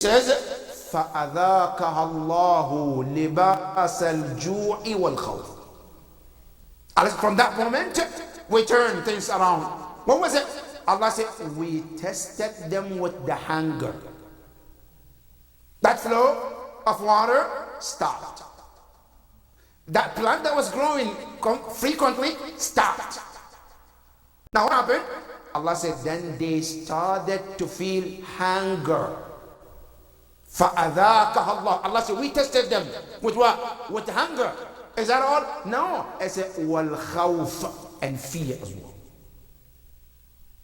says, فَأَذَاقَهَا اللَّهُ لِبَاسَ الْجُوعِ وَالْخَوْفِ. From that moment, we turn things around. What was it? Allah said, we tested them with the hunger. That flow of water stopped. That plant that was growing frequently stopped. Now what happened? Allah said, then they started to feel hunger. فَأَذَاقَهَا اللَّهُ. Allah said, we tested them with what? With hunger. Is that all? No. It said, وَالْخَوْفَ, and fear as well.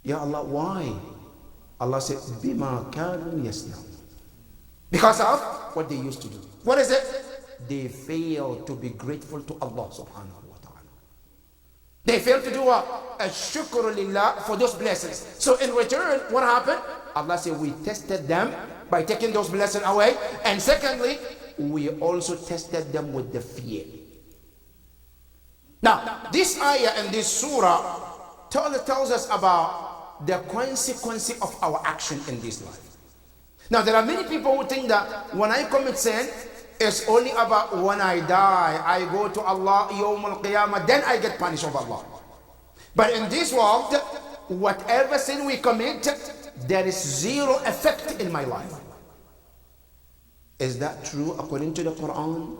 Ya Allah, why? Allah said, بِمَا كَانُوا يَصْنَعُونَ. Because of what they used to do. What is it? They failed to be grateful to Allah subhanahu wa ta'ala. They failed to do what? Shukr lillah, for those blessings. So in return, what happened? Allah said, we tested them by taking those blessings away. And secondly, we also tested them with the fear. Now, this ayah and this surah tells us about the consequence of our action in this life. Now, there are many people who think that when I commit sin, it's only about when I die, I go to Allah, Yawm al-Qiyamah, then I get punished of Allah. But in this world, whatever sin we commit, there is zero effect in my life. Is that true according to the Quran?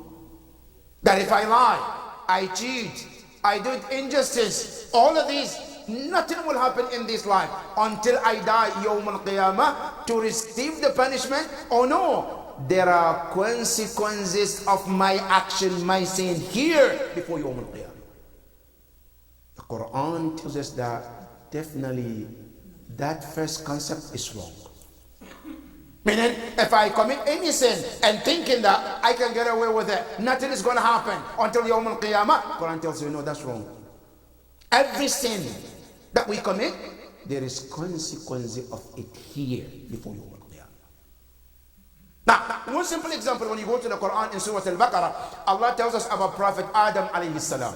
That if I lie, I cheat, I do injustice, all of these, nothing will happen in this life until I die Yawm al-Qiyamah to receive the punishment? Oh no, there are consequences of my action, my sin here before Yawm al-Qiyamah. The Quran tells us that definitely that first concept is wrong. Meaning, if I commit any sin and thinking that I can get away with it, nothing is going to happen until Yawm al-Qiyamah, Quran tells you, no, that's wrong. Every sin that we commit, there is consequence of it here before Yawm al-Qiyamah. Now, one simple example, when you go to the Quran in Surah Al-Baqarah, Allah tells us about Prophet Adam alayhi salam.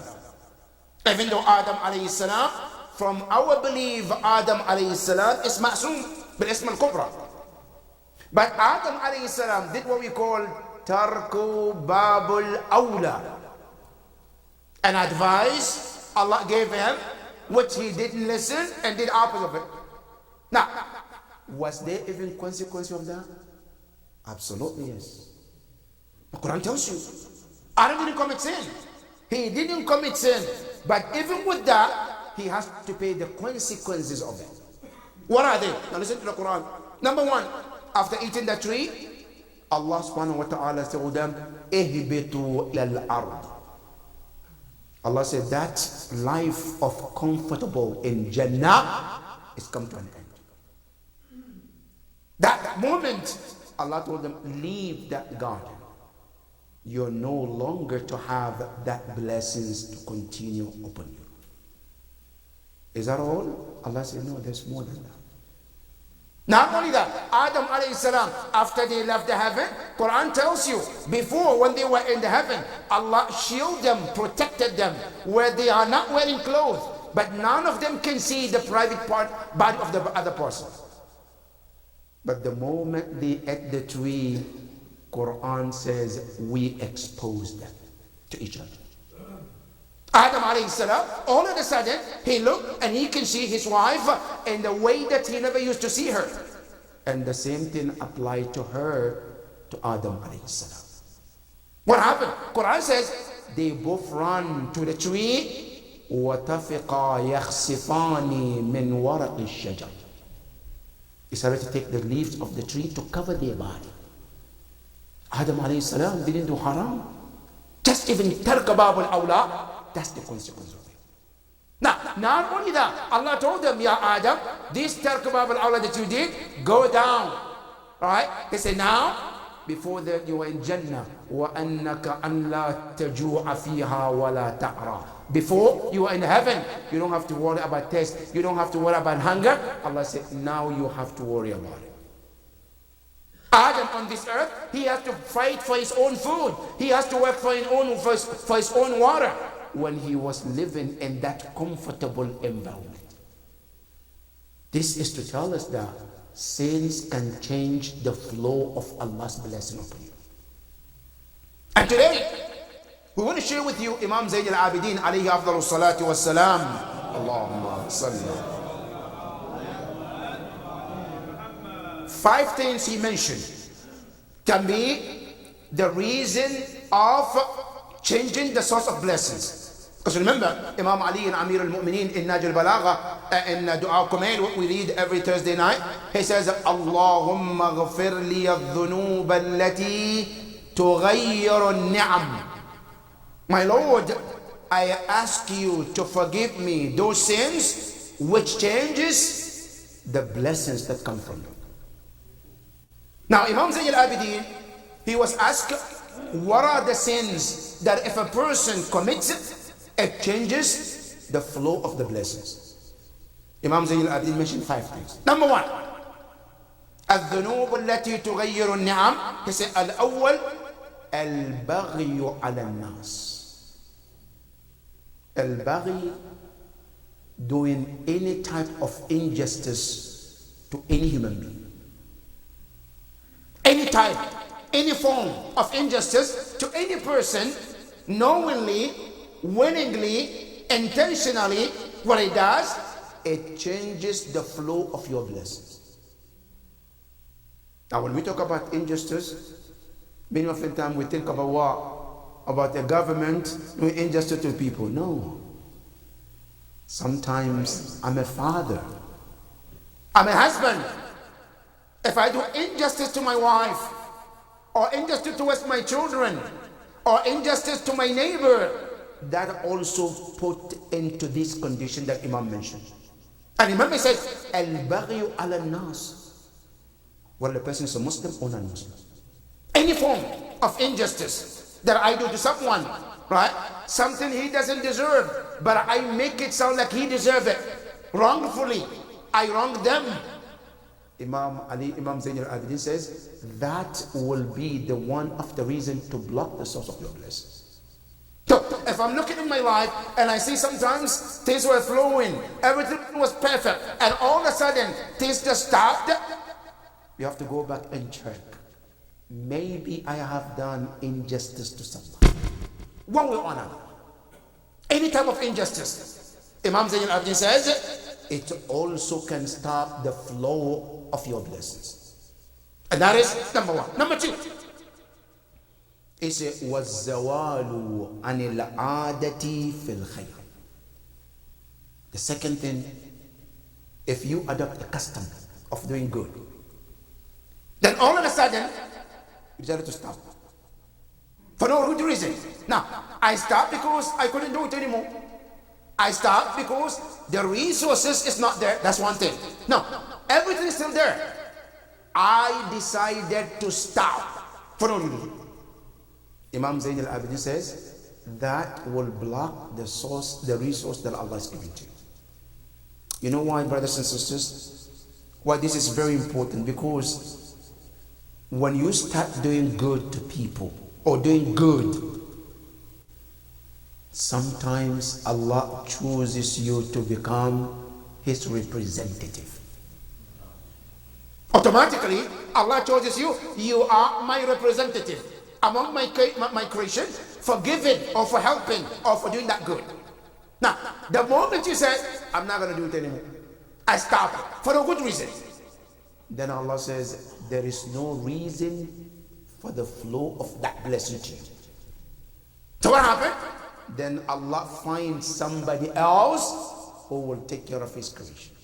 Even though Adam alayhi salam, from our belief, Adam alayhi salam is ma'soom bil-ism al-kubra. But Adam alayhi salam did what we call tarku babul awla, an advice Allah gave him, which he didn't listen and did opposite of it. Now, was there even consequence of that? Absolutely yes. The Quran tells you, Adam didn't commit sin. He didn't commit sin, but even with that, he has to pay the consequences of it. What are they? Now listen to the Quran. Number one, after eating the tree, Allah subhanahu wa ta'ala said to them, ihbitu lal ard. Allah said that life of comfortable in Jannah is come to an end. That moment, Allah told them, leave that garden. You're no longer to have that blessings to continue upon you. Is that all? Allah said, no, there's more than that. Not only that, Adam alayhi salam, after they left the heaven, Quran tells you, before when they were in the heaven, Allah shielded them, protected them, where they are not wearing clothes, but none of them can see the private body of the other person. But the moment they ate the tree, Quran says, we exposed them to each other. Adam alayhi salam, all of a sudden, he looked and he can see his wife in the way that he never used to see her. And the same thing applied to her, to Adam alayhi salam. What happened? Quran says, they both ran to the tree, وَتَفِقَا يَخْسِفَانِ مِنْ وَرَقِ الشَّجَرِ. He started to take the leaves of the tree to cover their body. Adam alayhi salam didn't do haram. Just even tarka babul awla, that's the consequence of it. Now, not only that, Allah told them, Ya Adam, this tarka babul awla that you did, go down. Alright? They say, now, before that you were in Jannah, وَأَنَّكَ أَنْ لَا تَجُوعَ فِيهَا وَلَا تَعْرَى. Before you were in heaven, you don't have to worry about taste, you don't have to worry about hunger. Allah said, now you have to worry about it. Adam on this earth, he has to fight for his own food. He has to work for his own water. When he was living in that comfortable environment. This is to tell us that sins can change the flow of Allah's blessing upon you. And today, we want to share with you Imam Zayn al-Abidin alayhi afdalu salatu wassalam. Allahumma salli. 5 things he mentioned can be the reason of changing the source of blessings. Because remember, Imam Ali and Amir al-Mu'mineen in Naj al-Balagha, in Dua Kumail, what we read every Thursday night, he says, Allahumma ghafir li al-dhunub allati tughayyiru al-ni'am. My Lord, I ask you to forgive me those sins which changes the blessings that come from them. Now, Imam Zayn al-Abidin, he was asked, what are the sins that if a person commits it changes the flow of the blessings? Imam Zayn al-Abidin mentioned 5 things. Number 1, الذنوب التي تغير النعم. He said, الأول البغي على الناس. Al-Baghi, doing any type of injustice to any human being. Any type, any form of injustice to any person, knowingly, willingly, intentionally, what it does, it changes the flow of your blessings. Now when we talk about injustice, many of the time we think about what? About the government doing injustice to people. No. Sometimes I'm a father, I'm a husband. If I do injustice to my wife, or injustice towards my children, or injustice to my neighbor, that also put into this condition that Imam mentioned. And Imam says, Al-Baghyu ala-nas. Whether the person is a Muslim or non-Muslim. Any form of injustice that I do to someone, right? Something he doesn't deserve, but I make it sound like he deserves it. Wrongfully, I wrong them. Imam Zayn al-Abidin says, that will be the one of the reason to block the source of your blessings. So, if I'm looking in my life and I see sometimes things were flowing, everything was perfect, and all of a sudden things just stopped, you have to go back and check. Maybe I have done injustice to someone, one way or another. Any type of injustice. Imam Zayn al-Abidin says, it also can stop the flow of your blessings. And that is number 1. Number 2, is وَالزَّوَالُ عَنِ الْعَادَةِ فِي الْخَيْرِ. The second thing, if you adopt a custom of doing good, then all of a sudden, you decided to stop. For no good reason. Now, I stopped because I couldn't do it anymore. I stopped because the resources is not there. That's one thing. No, everything is still there. I decided to stop for no reason. Imam Zayn al-Abidin says that will block the source, the resource that Allah is giving to you. You know why, brothers and sisters? Why this is very important? Because when you start doing good to people or doing good, sometimes Allah chooses you to become His representative. Automatically, Allah chooses you. You are my representative among my creation for giving or for helping or for doing that good. Now, the moment you say, I'm not going to do it anymore, I stop for no good reason, then Allah says, there is no reason for the flow of that blessing to you. So what happened? Then Allah finds somebody else who will take care of His creation.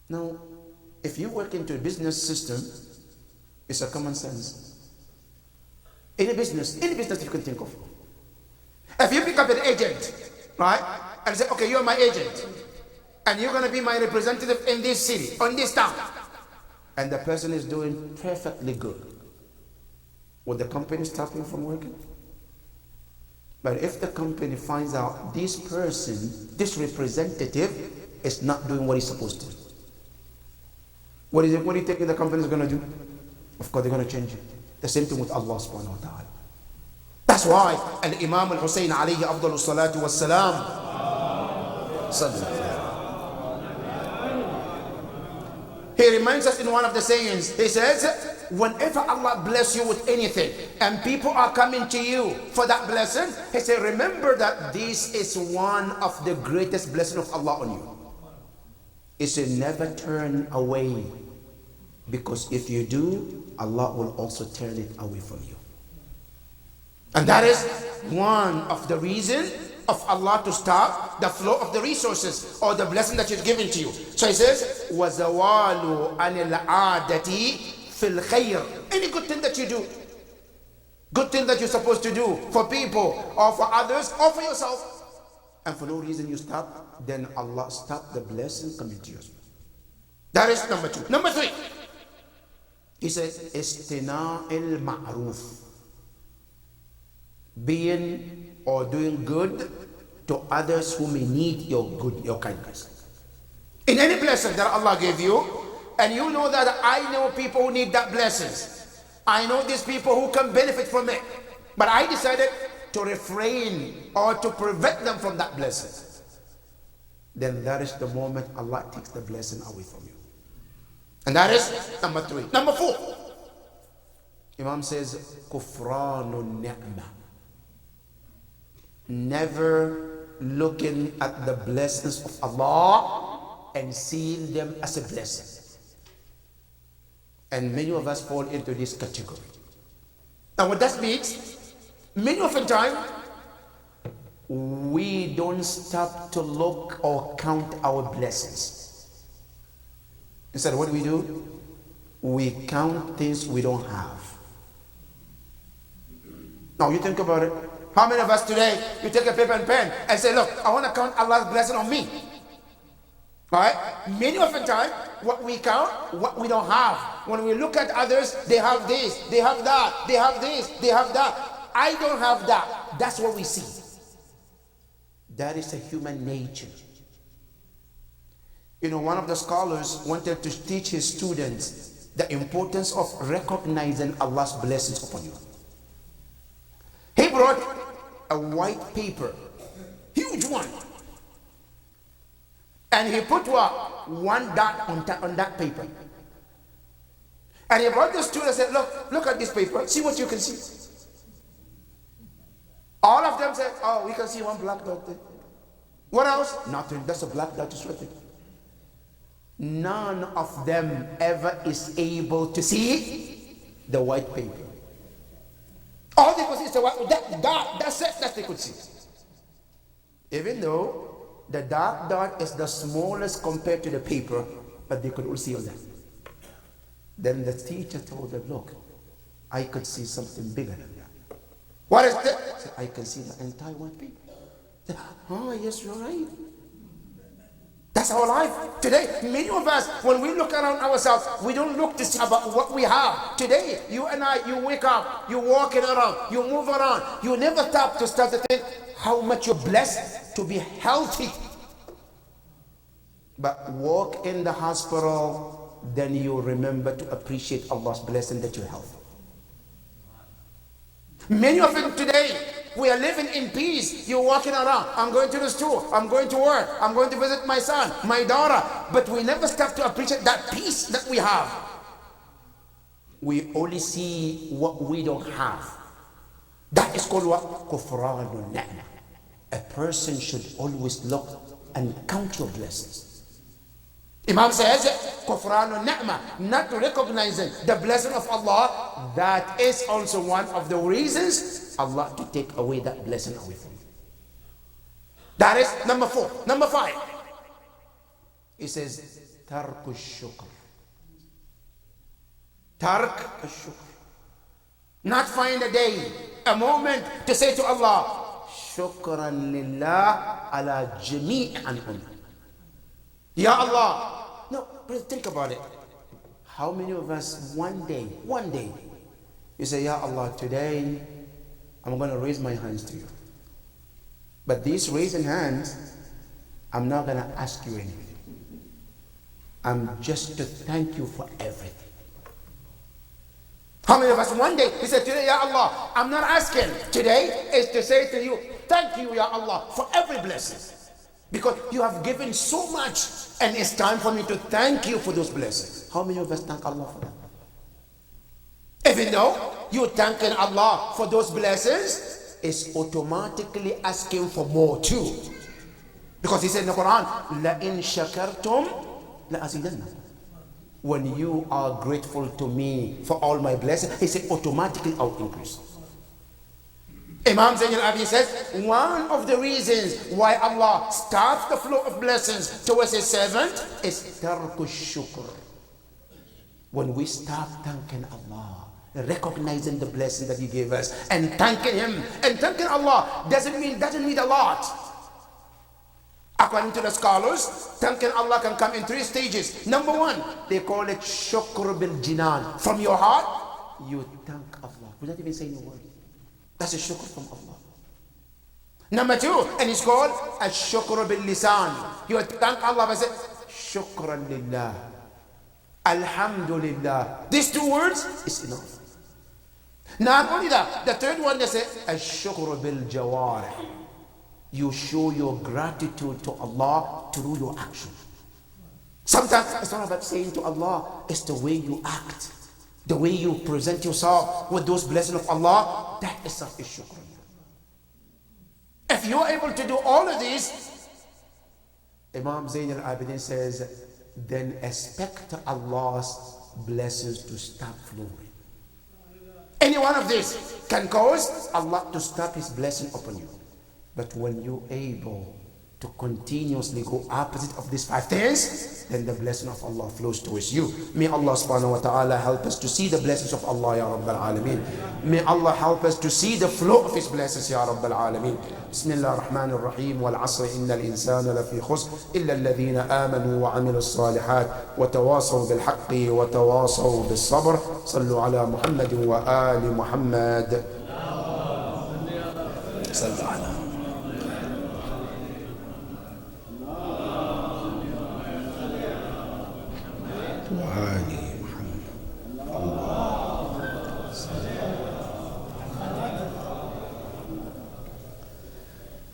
Now, if you work into a business system, it's a common sense. Any business you can think of. If you pick up an agent, right, and say, okay, you're my agent, and you're going to be my representative in this city, on this town, and the person is doing perfectly good, would the company stop him from working? But if the company finds out this person, this representative, is not doing what he's supposed to do, what do you think the company is going to do? Of course, they're going to change it. The same thing with Allah subhanahu wa ta'ala. That's why Imam al-Hussein alayhi afdalu salatu wassalam, He reminds us in one of the sayings. He says, whenever Allah bless you with anything and people are coming to you for that blessing, he said, remember that this is one of the greatest blessings of Allah on you. He said, never turn away, because if you do, Allah will also turn it away from you. And that is one of the reasons of Allah to stop the flow of the resources or the blessing that is given to you. So he says, وَزَوَالُ عَنِ الْعَادَةِ فِي الْخَيْرِ. Any good thing that you do, good thing that you're supposed to do for people or for others or for yourself, and for no reason you stop, then Allah stop the blessing coming to you. That is number 2. Number 3, he says, istina' al-ma'ruf. Being or doing good to others who may need your good, your kindness. In any blessing that Allah gave you, and you know that I know people who need that blessings. I know these people who can benefit from it. But I decided to refrain or to prevent them from that blessing. Then that is the moment Allah takes the blessing away from you. And that is number 3. Number 4, Imam says, kufranun ni'mah. Never looking at the blessings of Allah and seeing them as a blessing. And many of us fall into this category. And what that means, many of the time, we don't stop to look or count our blessings. Instead, what do? We count things we don't have. Now you think about it. How many of us today, you take a paper and pen and say, look, I want to count Allah's blessing on me. All right? Many of the time, what we count, what we don't have. When we look at others, they have this, they have that, they have this, they have that. I don't have that. That's what we see. That is a human nature. You know, one of the scholars wanted to teach his students the importance of recognizing Allah's blessings upon you. He brought a white paper, huge one, and he put one dot on that paper. And he brought the student and said, look at this paper, see what you can see. All of them said, oh, we can see one black dot there. What else? Nothing, that's a black dot is written. None of them ever is able to see the white paper. All they could see is the white, that's it, that they could see. Even though the dark dot is the smallest compared to the paper, but they could all see all that. Then the teacher told them, look, I could see something bigger than that. What is that? Said, I can see the entire white paper. Said, oh, yes, you're right. That's our life. Today, many of us, when we look around ourselves, we don't look to see about what we have. Today, you and I, you wake up, you're walking around, you move around. You never stop to start to think how much you're blessed to be healthy. But walk in the hospital, then you remember to appreciate Allah's blessing that you're healthy. Many of them today, we are living in peace. You're walking around. I'm going to the store. I'm going to work. I'm going to visit my son, my daughter. But we never stop to appreciate that peace that we have. We only see what we don't have. That is called what? Kufranun ni'mah. A person should always look and count your blessings. Imam says, Kufranun ni'mah, not recognizing the blessing of Allah. That is also one of the reasons Allah to take away that blessing away from you. That is number 4. Number 5. He says, Tark al-shukr. Tark al-shukr. Not find a day, a moment to say to Allah, Shukran lillah ala jami' an'um. Ya Allah. No, but think about it. How many of us one day, you say, Ya Allah, today I'm going to raise my hands to you. But these raising hands, I'm not going to ask you anything. I'm just to thank you for everything. How many of us one day, we said, today, Ya Allah, I'm not asking. Today is to say to you, thank you, Ya Allah, for every blessing. Because you have given so much, and it's time for me to thank you for those blessings. How many of us thank Allah for that? Even though you're thanking Allah for those blessings, it's automatically asking for more too. Because He said in the Quran, لَإِن شَكَرْتُمْ لَأَزِيدَنَّكُمْ. When you are grateful to me for all my blessings, He said automatically I'll increase. Imam Zayn al-Abidin says, one of the reasons why Allah starts the flow of blessings towards His servant is tarku shukr. When we start thanking Allah, recognizing the blessing that He gave us, and thanking Him, and thanking Allah doesn't need a lot. According to the scholars, thanking Allah can come in 3 stages. Number 1, they call it shukr bil jinan. From your heart, you thank Allah without even saying a word. That's a shukr from Allah. Number 2, and it's called a shukr bil lisan. You thank Allah by saying shukran lillah, alhamdulillah. These 2 words is enough. Not only that, the 3rd one they say a shukr bil jawarih. You show your gratitude to Allah through your action. Sometimes it's not about saying to Allah, it's the way you act, the way you present yourself with those blessings of Allah. That is shukr. If you're able to do all of these, Imam Zayn al-Abidin says, then expect Allah's blessings to stop flowing. Any one of these can cause Allah to stop His blessing upon you. But when you're able to continuously go opposite of these 5 things, then the blessing of Allah flows towards you. May Allah subhanahu wa ta'ala help us to see the blessings of Allah, Ya Rabbal Alameen. May Allah help us to see the flow of His blessings, Ya Rabbal Alameen. Bismillah ar-Rahman ar-Rahim. Wal asr inna al-insana lafi khusr illa alladhina amanu wa amilu as-salihat wa tawasaw bil haqqi wa tawasaw bis sabr. Sallu ala Muhammadin wa ali Muhammad. Sallu ala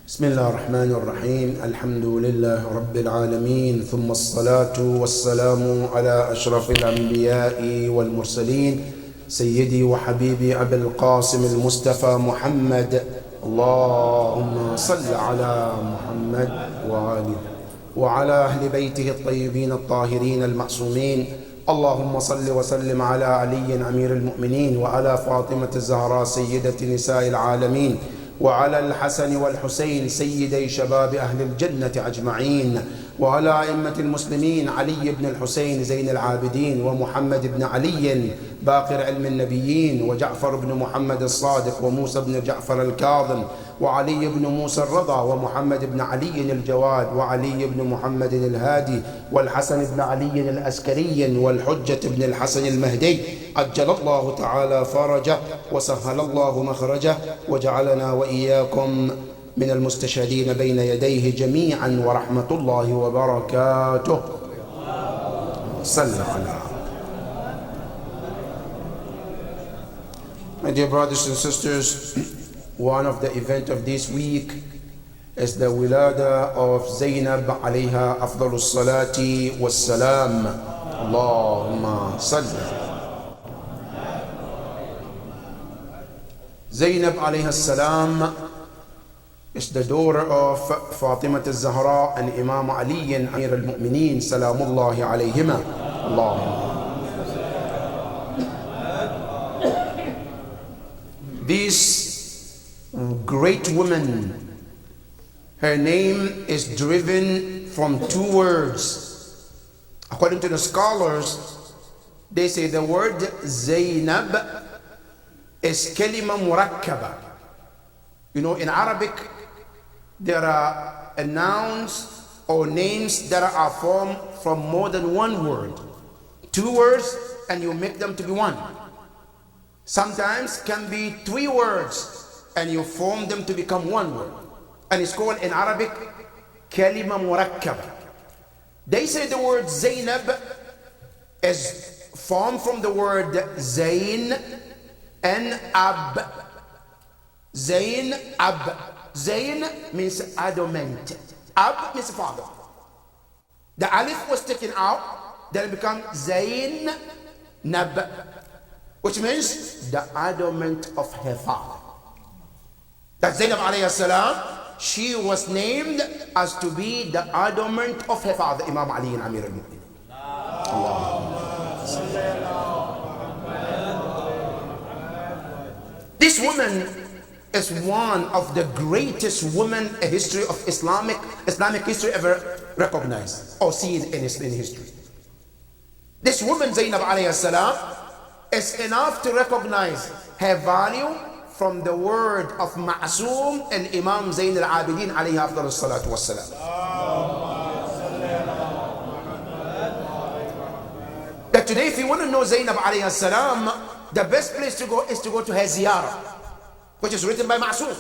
بسم الله الرحمن الرحيم. الحمد لله رب العالمين، ثم الصلاة والسلام على أشرف الأنبياء والمرسلين سيدي وحبيبي أبي القاسم المصطفى محمد. اللهم صل على محمد وآله وعلى أهل بيته الطيبين الطاهرين المعصومين. اللهم صل وسلم على علي أمير المؤمنين وعلى فاطمة الزهراء سيدة نساء العالمين وعلى الحسن والحسين سيدي شباب أهل الجنة أجمعين وعلى أئمة المسلمين علي بن الحسين زين العابدين ومحمد بن علي باقر علم النبيين وجعفر بن محمد الصادق وموسى بن جعفر الكاظم وعلي بن موسى الرضا ومحمد بن علي الجواد وعلي بن محمد الهادي والحسن بن علي الأسكري والحجة بن الحسن المهدي عجل الله تعالى فرجه وسهل الله مخرجه وجعلنا وإياكم من المستشهدين بين يديه جميعا ورحمة الله وبركاته. صلى على. My dear brothers and sisters, one of the events of this week is the wilada of Zainab alayha afdalus salati was salam. Allahumma salli. Zainab alayha salam is the daughter of Fatima al-Zahra and Imam Ali Amir al-Mu'mineen salamullahi alayhima. Allahumma. This great woman, her name is driven from 2 words. According to the scholars, they say the word Zainab is kalima murakkaba. You know, in Arabic, there are nouns or names that are formed from more than 1 word. 2 words and you make them to be 1. Sometimes can be 3 words and you form them to become 1 word. And it's called in Arabic, kalima murakkab. They say the word Zainab is formed from the word Zain and Ab. Zain, Ab. Zain means adamant. Ab means father. The alif was taken out, then it becomes Zain Nab, which means the adornment of her father. That Zainab alayhi salam, she was named as to be the adornment of her father, Imam Ali and Amir al-Mu'minin. This woman is one of the greatest women in history of Islamic history ever recognized or seen in history. This woman, Zainab alayhi salam, is enough to recognize her value from the word of Ma'soom and Imam Zain al-Abidin alayhi afdal salatu wassalam. That today, if you want to know Zainab alayhi salam, the best place to go is to go to her ziyarah, which is written by Ma'soom,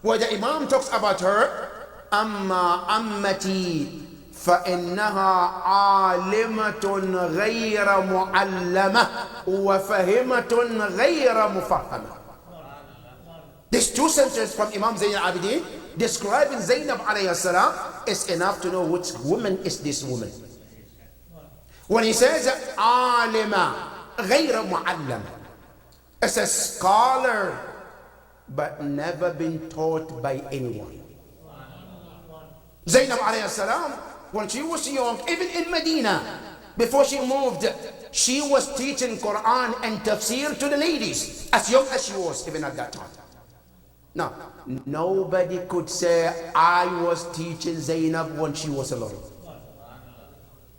where the Imam talks about her. Amma ammati فإنها عالمة غير معلمة وفهمة غير مفهمة. These two sentences from Imam Zain al-Abidin describing Zainab alayhi salam is enough to know which woman is this woman. When he says عالمة غير معلمة, it's a scholar but never been taught by anyone. Zainab alayhi salam, when she was young, even in Medina, before she moved, she was teaching Quran and tafsir to the ladies, as young as she was, even at that time. Now, nobody could say, I was teaching Zainab when she was alone.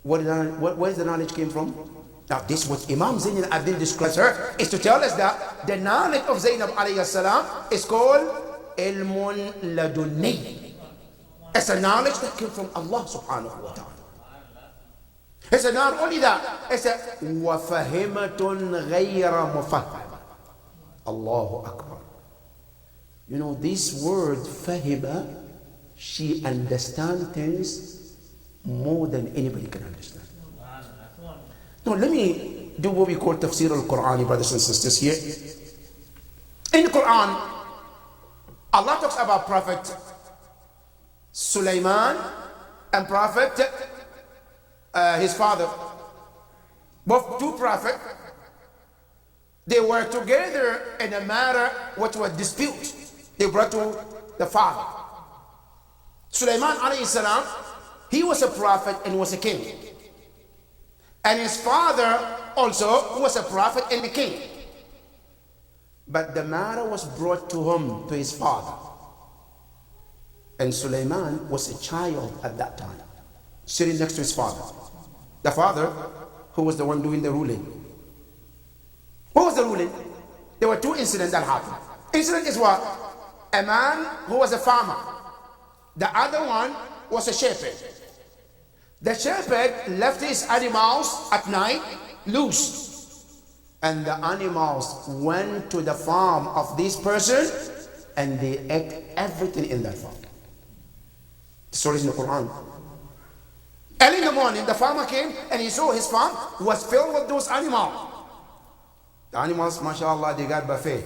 Where's the knowledge came from? Now, this what Imam Zain al-Abidin describes her, is to tell us that the knowledge of Zainab alayhi salam is called ilmun ladunni. It's a knowledge that came from Allah subhanahu wa ta'ala. It's not only that, it's a وَفَهِمَةٌ غَيْرَ مُفَهَّمَةٌ. Allahu Akbar. You know, this word fahima, she understands things more than anybody can understand. Now let me do what we call tafsir al-Quran, brothers and sisters here. In the Quran, Allah talks about Prophet Sulaiman and Prophet, his father. Both two prophets, they were together in a matter which was dispute. They brought to the father. Sulaiman alayhi salam, he was a prophet and was a king. And his father also was a prophet and a king. But the matter was brought to him, to his father. And Sulaiman was a child at that time, sitting next to his father. The father, who was the one doing the ruling. What was the ruling? There were two incidents that happened. Incident is what? A man who was a farmer. The other one was a shepherd. The shepherd left his animals at night loose. And the animals went to the farm of this person and they ate everything in that farm. The story is in the Quran. Early in the morning, the farmer came and he saw his farm was filled with those animals. The animals, mashallah, they got buffet.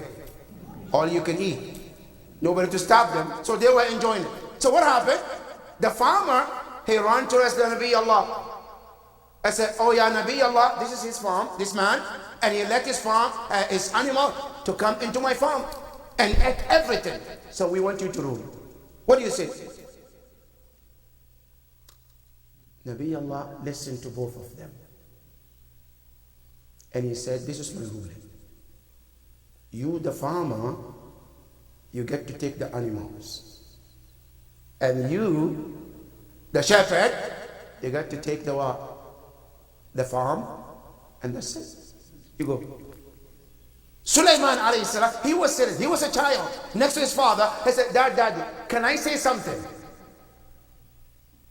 All you can eat. Nobody to stop them. So they were enjoying it. So what happened? The farmer, he ran to the Nabi Allah. I said, oh yeah, Nabi Allah, this is his farm, this man. And he let his farm, his animal to come into my farm and ate everything. So we want you to rule. What do you say? Nabi Allah listened to both of them. And he said, this is my ruling. You, the farmer, you get to take the animals. And you, the shepherd, you get to take the what? The farm, and that's it. You go. Sulaiman alayhi salam, he was sitting, he was a child next to his father. He said, Daddy, can I say something?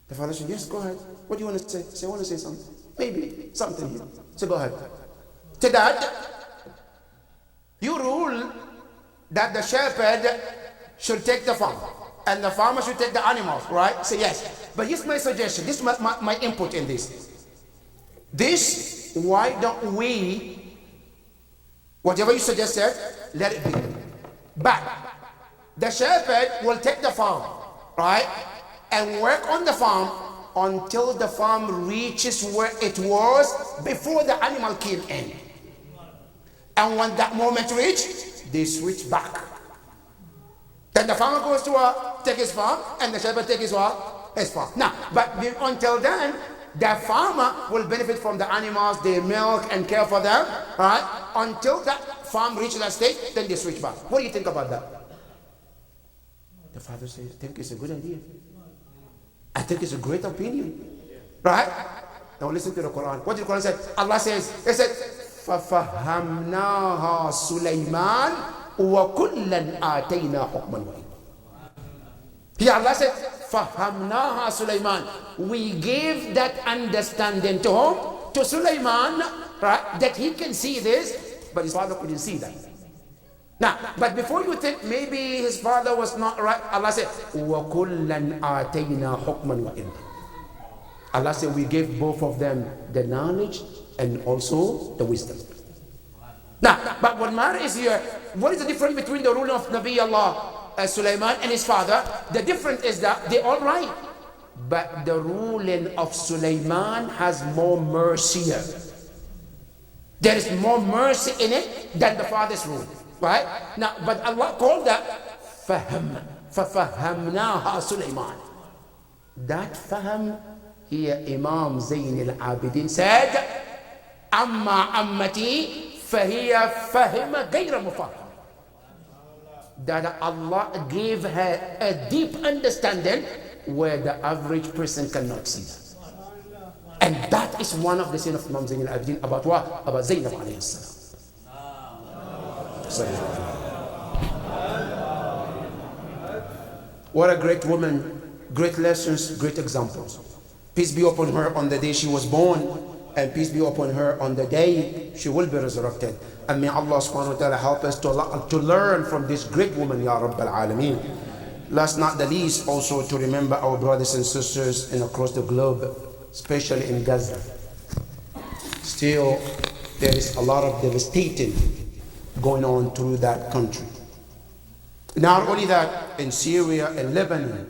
The father said, yes, go ahead. What do you want to say? Say, I want to say something. Maybe something here. So go ahead. To Dad, you rule that the shepherd should take the farm and the farmer should take the animals, right? Say yes. But here's my suggestion. This is my input in this. This, why don't we, whatever you suggested, let it be. But the shepherd will take the farm, right? and work on the farm until the farm reaches where it was before the animal came in. And when that moment reached, they switch back. Then the farmer goes to take his farm, and the shepherd takes his farm. Now, but until then, the farmer will benefit from the animals, they milk and care for them, right? Until that farm reaches that stage, then they switch back. What do you think about that? The father says, I think it's a good idea. I think it's a great opinion. Right? Now listen to the Quran. What did the Quran say? Allah says, it said, فَفَهَّمْنَاهَا سُلَيْمَانَ وَكُلًّا آتَيْنَا حُكْمًا وَعِلْمًا. Here Allah said, فَهَّمْنَاهَا سُلَيْمَانَ. We gave that understanding to whom? To Sulaiman, right? That he can see this, but his father couldn't see that. Now, but before you think maybe his father was not right, Allah said, وَكُلًّا آتَيْنَا حُكْمًا وَعِلْمًا. Allah said, we gave both of them the knowledge and also the wisdom. Now, but what matters here, what is the difference between the ruling of Nabi Allah Sulaiman and his father? The difference is that they're all right, but the ruling of Sulaiman has more mercy. There is more mercy in it than the father's rule, right? Now, but Allah called that fahm, فَفَهَّمْنَاهَا Sulaiman. That fahm, here Imam Zayn al-Abidin said, أما أمتي فهي فهم غير مفهم. That Allah gave her a deep understanding where the average person cannot see that. And that is one of the sins of Imam Zayn al-Abidin about what? About Zaynab alayhi salam. What a great woman, great lessons, great examples. Peace be upon her on the day she was born, and peace be upon her on the day she will be resurrected. And may Allah subhanahu wa ta'ala help us to learn from this great woman, Ya Rabbal Alameen. Last not the least, also to remember our brothers and sisters across the globe, especially in Gaza. Still, there is a lot of devastating going on through that country. Not only that, in Syria and Lebanon,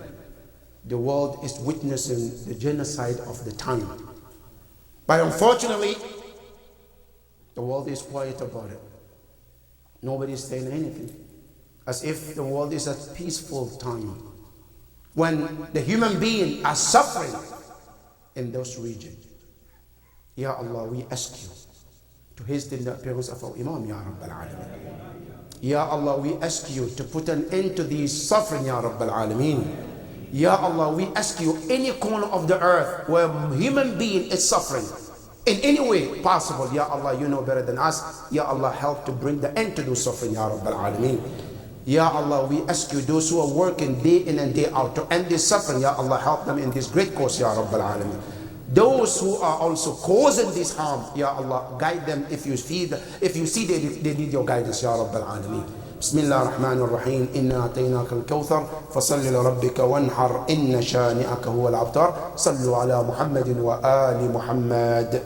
the world is witnessing the genocide of the time. But unfortunately, the world is quiet about it. Nobody is saying anything. As if the world is a peaceful time, when the human beings are suffering in those regions. Ya Allah, we ask you to hasten the appearance of our Imam, Ya Rabbal Alameen. Ya Allah, we ask you to put an end to these suffering, Ya Rabbal Alameen. Ya Allah, we ask you, any corner of the earth where human being is suffering in any way possible, Ya Allah, you know better than us. Ya Allah, help to bring the end to those suffering, Ya Rabbal Alameen. Ya Allah, we ask you, those who are working day in and day out to end this suffering, Ya Allah, help them in this great cause, Ya Rabbal Alameen. Those who are also causing this harm, Ya Allah, guide them if you see they need your guidance, Ya Rabbal Alameen. بسم الله الرحمن الرحيم إنا أعطيناك الكوثر فصل لربك وانحر إن شانئك هو الأبتر صلوا على محمد وآل محمد.